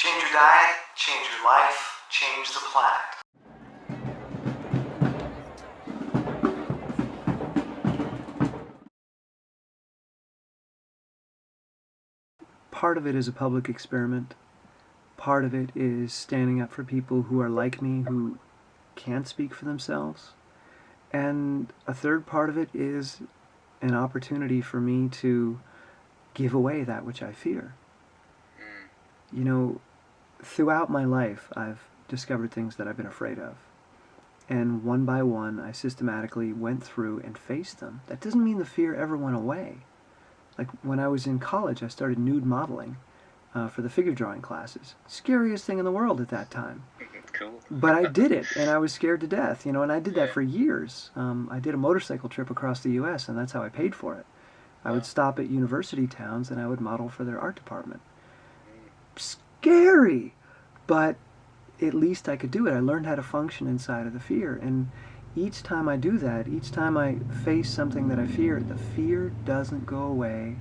Change your diet, change your life, change the planet. Part of it is a public experiment. Part of it is standing up for people who are like me, who can't speak for themselves. And a third part of it is an opportunity for me to give away that which I fear. You know, throughout my life, I've discovered things that I've been afraid of. And one by one, I systematically went through and faced them. That doesn't mean the fear ever went away. Like when I was in college, I started nude modeling for the figure drawing classes. Scariest thing in the world at that time. Cool. But I did it, and I was scared to death, you know, and I did that for years. I did a motorcycle trip across the U.S., and that's how I paid for it. I would stop at university towns, and I would model for their art department. Scary! But at least I could do it. I learned how to function inside of the fear, and each time I do that, each time I face something that I fear, the fear doesn't go away,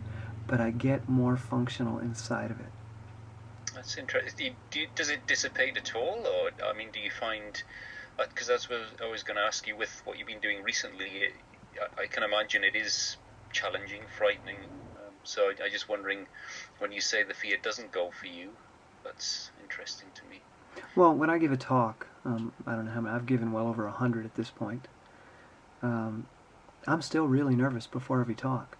but I get more functional inside of it. That's interesting. Does it dissipate at all, or I mean, do you find? Because that's what I was going to ask you. With what you've been doing recently, I can imagine it is challenging, frightening. So I'm just wondering, when you say the fear doesn't go for you, that's interesting to me. Well, when I give a talk, I don't know how many, I've given well over 100 at this point. I'm still really nervous before every talk.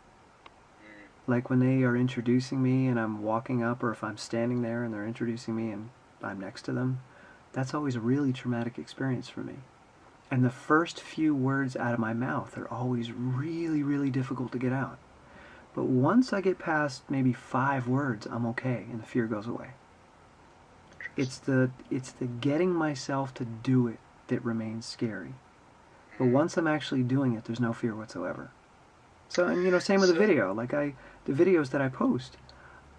Like when they are introducing me and I'm walking up, or if I'm standing there and they're introducing me and I'm next to them, that's always a really traumatic experience for me. And the first few words out of my mouth are always really, really difficult to get out. But once I get past maybe 5 words, I'm okay and the fear goes away. It's the getting myself to do it that remains scary. But once I'm actually doing it, there's no fear whatsoever. So, and you know, same with the video. Like the videos that I post,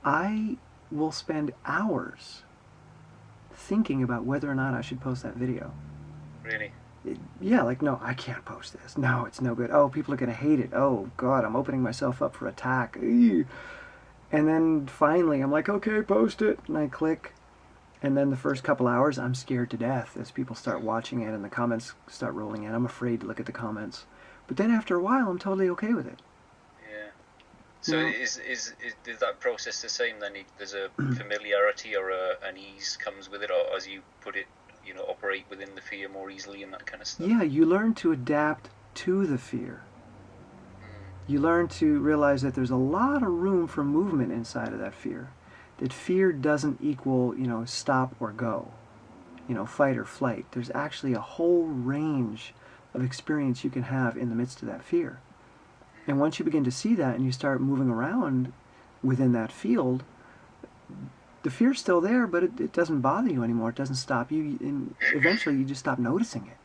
I will spend hours thinking about whether or not I should post that video. Really? Yeah, like, no, I can't post this. No, it's no good. Oh, people are going to hate it. Oh, God, I'm opening myself up for attack. Ew. And then finally, I'm like, okay, post it. And I click. And then the first couple hours, I'm scared to death as people start watching it and the comments start rolling in. I'm afraid to look at the comments. But then after a while, I'm totally okay with it. Yeah. So is that process the same then? There's a familiarity or an ease comes with it, or as you put it, you know, operate within the fear more easily and that kind of stuff? Yeah, you learn to adapt to the fear. You learn to realize that there's a lot of room for movement inside of that fear. That fear doesn't equal, you know, stop or go, you know, fight or flight. There's actually a whole range of experience you can have in the midst of that fear. And once you begin to see that and you start moving around within that field, the fear's still there, but it doesn't bother you anymore. It doesn't stop you, and eventually you just stop noticing it.